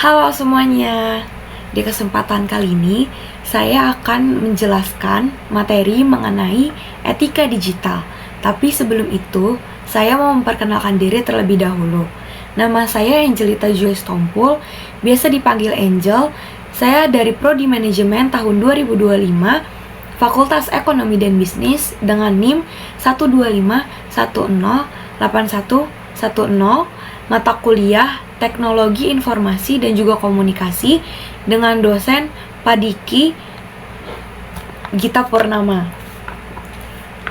Halo semuanya, di kesempatan kali ini saya akan menjelaskan materi mengenai etika digital. Tapi sebelum itu, saya mau memperkenalkan diri terlebih dahulu. Nama saya Angelita Joyce Tompul, biasa dipanggil Angel. Saya dari Prodi Manajemen tahun 2025, Fakultas Ekonomi dan Bisnis dengan NIM 125108110, mata kuliah Teknologi Informasi dan juga Komunikasi dengan dosen Padiki Gita Purnama.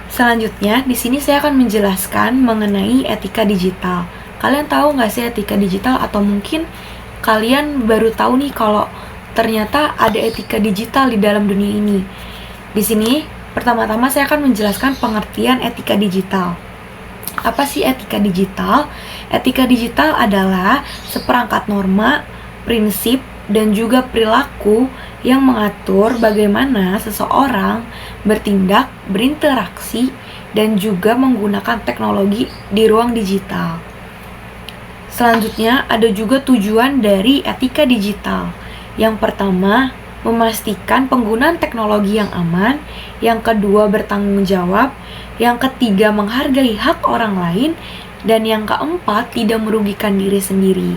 Selanjutnya, di sini saya akan menjelaskan mengenai etika digital. Kalian tahu nggak sih etika digital, atau mungkin kalian baru tahu nih kalau ternyata ada etika digital di dalam dunia ini? Di sini, pertama-tama saya akan menjelaskan pengertian etika digital. Apa sih etika digital? Etika digital adalah seperangkat norma, prinsip, dan juga perilaku yang mengatur bagaimana seseorang bertindak, berinteraksi, dan juga menggunakan teknologi di ruang digital. Selanjutnya, ada juga tujuan dari etika digital. Yang pertama, memastikan penggunaan teknologi yang aman. Yang kedua, bertanggung jawab. Yang ketiga, menghargai hak orang lain. Dan yang keempat, tidak merugikan diri sendiri.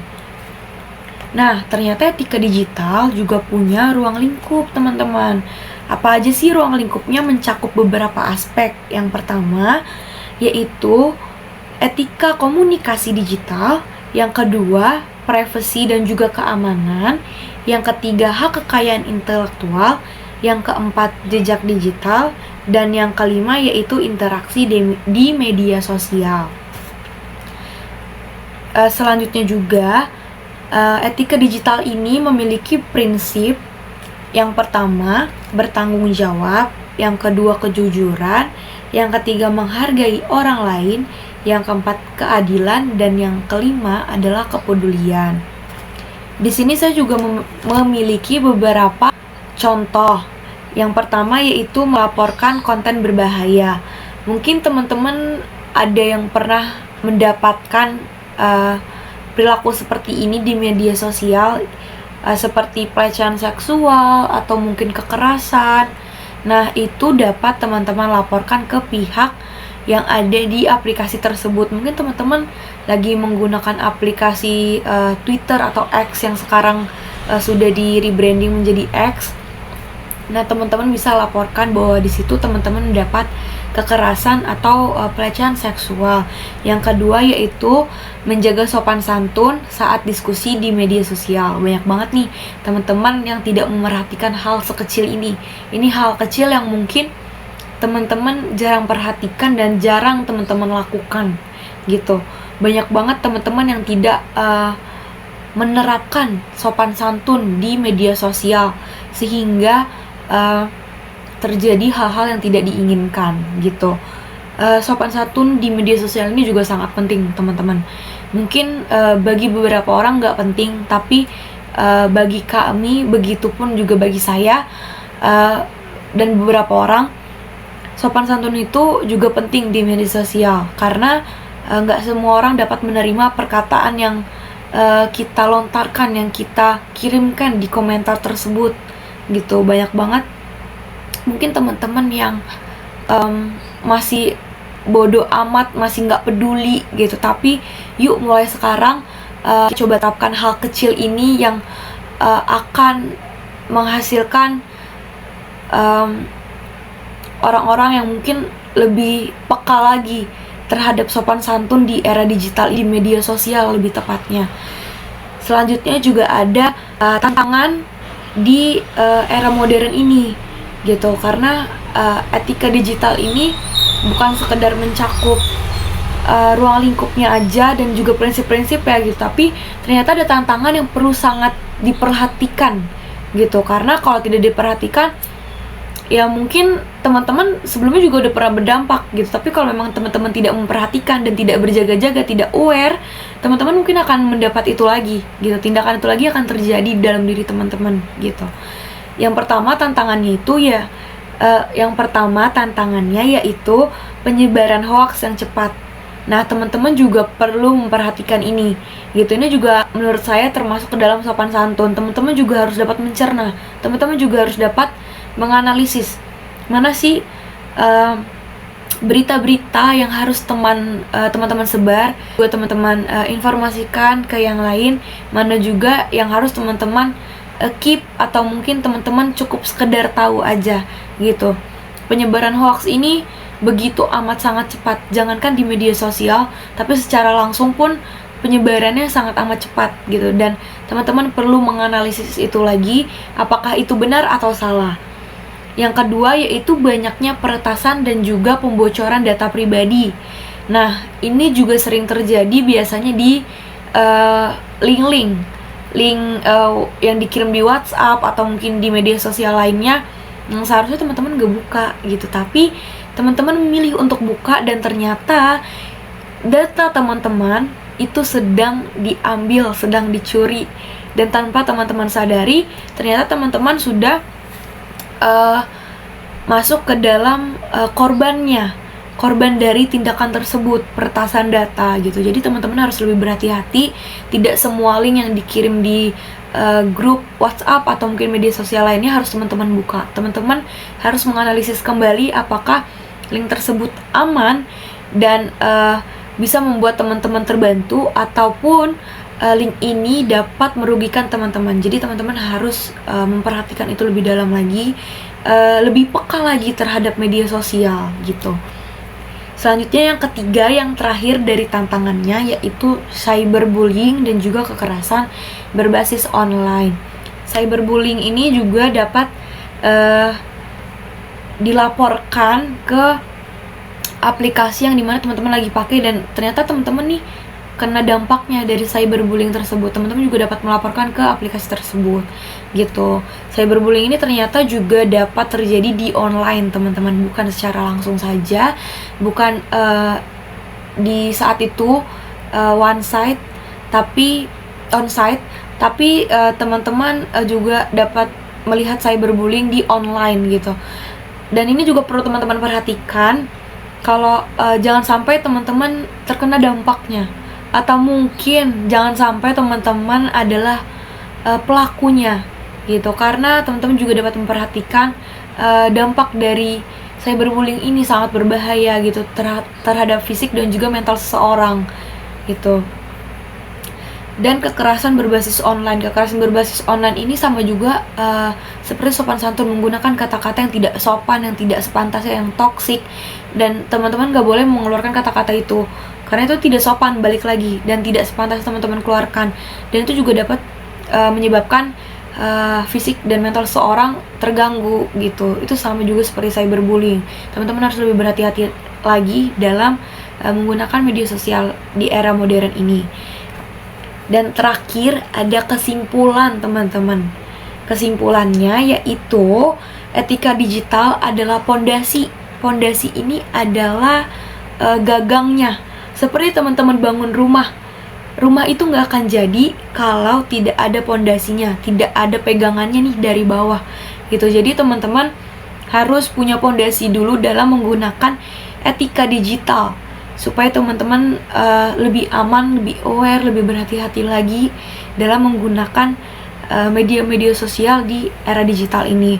Nah, ternyata etika digital juga punya ruang lingkup, teman-teman. Apa aja sih ruang lingkupnya? Mencakup beberapa aspek. Yang pertama, yaitu etika komunikasi digital. Yang kedua, privasi dan juga keamanan. Yang ketiga, hak kekayaan intelektual. Yang keempat, jejak digital. Dan yang kelima, yaitu interaksi di media sosial. Selanjutnya juga, etika digital ini memiliki prinsip. Yang pertama, bertanggung jawab. Yang kedua, kejujuran. Yang ketiga, menghargai orang lain. Yang keempat, keadilan. Dan yang kelima adalah kepedulian. Di sini saya juga memiliki beberapa contoh. Yang pertama yaitu melaporkan konten berbahaya. Mungkin teman-teman ada yang pernah mendapatkan perilaku seperti ini di media sosial, seperti pelecehan seksual atau mungkin kekerasan. Nah, itu dapat teman-teman laporkan ke pihak yang ada di aplikasi tersebut. Mungkin teman-teman lagi menggunakan aplikasi Twitter atau X yang sekarang sudah di rebranding menjadi X. Nah, teman-teman bisa laporkan bahwa di situ teman-teman mendapat kekerasan atau pelecehan seksual. Yang kedua yaitu menjaga sopan santun saat diskusi di media sosial. Banyak banget nih teman-teman yang tidak memerhatikan hal sekecil ini. Ini hal kecil yang mungkin teman-teman jarang perhatikan dan jarang teman-teman lakukan gitu. Banyak banget teman-teman yang tidak menerapkan sopan santun di media sosial, sehingga terjadi hal-hal yang tidak diinginkan gitu. Sopan santun di media sosial ini juga sangat penting, teman-teman. Mungkin bagi beberapa orang nggak penting, tapi bagi kami, begitupun juga bagi saya dan beberapa orang, sopan santun itu juga penting di media sosial. Karena nggak semua orang dapat menerima perkataan yang kita lontarkan, yang kita kirimkan di komentar tersebut gitu. Banyak banget mungkin teman-teman yang masih bodoh amat, masih nggak peduli gitu. Tapi yuk mulai sekarang coba terapkan hal kecil ini yang akan menghasilkan orang-orang yang mungkin lebih peka lagi terhadap sopan santun di era digital, di media sosial lebih tepatnya. Selanjutnya juga ada tantangan di era modern ini gitu, karena etika digital ini bukan sekedar mencakup ruang lingkupnya aja dan juga prinsip-prinsip ya gitu, tapi ternyata ada tantangan yang perlu sangat diperhatikan gitu. Karena kalau tidak diperhatikan, ya mungkin teman-teman sebelumnya juga udah pernah berdampak gitu, tapi kalau memang teman-teman tidak memperhatikan dan tidak berjaga-jaga, tidak aware, teman-teman mungkin akan mendapat itu lagi gitu. Tindakan itu lagi akan terjadi dalam diri teman-teman gitu. Yang pertama tantangannya yaitu penyebaran hoaks yang cepat Nah, teman-teman juga perlu memperhatikan ini, gitu. Ini juga menurut saya termasuk ke dalam sopan santun. Teman-teman juga harus dapat mencerna. Teman-teman juga harus dapat menganalisis mana sih berita-berita yang harus teman-teman sebar, buat teman-teman informasikan ke yang lain, mana juga yang harus teman-teman keep atau mungkin teman-teman cukup sekedar tahu aja, gitu. Penyebaran hoax ini begitu amat sangat cepat, jangankan di media sosial, tapi secara langsung pun penyebarannya sangat amat cepat, gitu. Dan teman-teman perlu menganalisis itu lagi, apakah itu benar atau salah. Yang kedua yaitu banyaknya peretasan dan juga pembocoran data pribadi. Nah, ini juga sering terjadi biasanya di link yang dikirim di WhatsApp atau mungkin di media sosial lainnya, yang seharusnya teman-teman gak buka, gitu. Tapi teman-teman memilih untuk buka, dan ternyata data teman-teman itu sedang diambil, sedang dicuri, dan tanpa teman-teman sadari, ternyata teman-teman sudah masuk ke dalam korban dari tindakan tersebut, peretasan data, gitu. Jadi teman-teman harus lebih berhati-hati. Tidak semua link yang dikirim di grup WhatsApp atau mungkin media sosial lainnya harus teman-teman buka. Teman-teman harus menganalisis kembali apakah link tersebut aman dan bisa membuat teman-teman terbantu, ataupun link ini dapat merugikan teman-teman. Jadi teman-teman harus memperhatikan itu lebih dalam lagi, lebih peka lagi terhadap media sosial, gitu. Selanjutnya yang ketiga, yang terakhir dari tantangannya, yaitu cyberbullying dan juga kekerasan berbasis online. Cyberbullying ini juga dapat dilaporkan ke aplikasi yang dimana teman-teman lagi pakai, dan ternyata teman-teman nih kena dampaknya dari cyberbullying tersebut. Teman-teman juga dapat melaporkan ke aplikasi tersebut, gitu. Cyberbullying ini ternyata juga dapat terjadi di online, teman-teman, bukan secara langsung saja, bukan di saat itu onsite, tapi teman-teman juga dapat melihat cyberbullying di online, gitu. Dan ini juga perlu teman-teman perhatikan, kalau jangan sampai teman-teman terkena dampaknya, atau mungkin jangan sampai teman-teman adalah pelakunya, gitu. Karena teman-teman juga dapat memperhatikan dampak dari cyberbullying ini sangat berbahaya, gitu, terhadap fisik dan juga mental seseorang, gitu. Dan kekerasan berbasis online ini sama juga seperti sopan santun, menggunakan kata-kata yang tidak sopan, yang tidak sepantasnya, yang toksik, dan teman-teman gak boleh mengeluarkan kata-kata itu karena itu tidak sopan, balik lagi, dan tidak sepantas teman-teman keluarkan, dan itu juga dapat menyebabkan fisik dan mental seorang terganggu, gitu. Itu sama juga seperti cyberbullying. Teman-teman harus lebih berhati-hati lagi dalam menggunakan media sosial di era modern ini. Dan terakhir ada kesimpulan, teman-teman. Kesimpulannya yaitu etika digital adalah pondasi. Pondasi ini adalah gagangnya. Seperti teman-teman bangun rumah. Rumah itu nggak akan jadi kalau tidak ada pondasinya, tidak ada pegangannya nih dari bawah, gitu. Jadi teman-teman harus punya pondasi dulu dalam menggunakan etika digital, supaya teman-teman lebih aman, lebih aware, lebih berhati-hati lagi dalam menggunakan media-media sosial di era digital ini.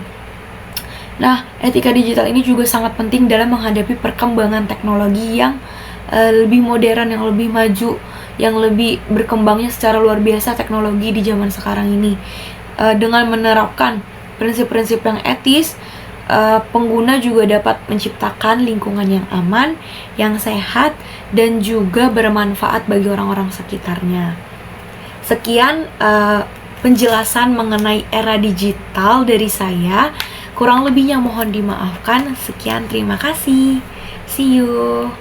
Nah, etika digital ini juga sangat penting dalam menghadapi perkembangan teknologi yang lebih modern, yang lebih maju, yang lebih berkembangnya secara luar biasa teknologi di zaman sekarang ini. Dengan menerapkan prinsip-prinsip yang etis, pengguna juga dapat menciptakan lingkungan yang aman, yang sehat, dan juga bermanfaat bagi orang-orang sekitarnya. Sekian penjelasan mengenai era digital dari saya. Kurang lebihnya mohon dimaafkan. Sekian, terima kasih. See you.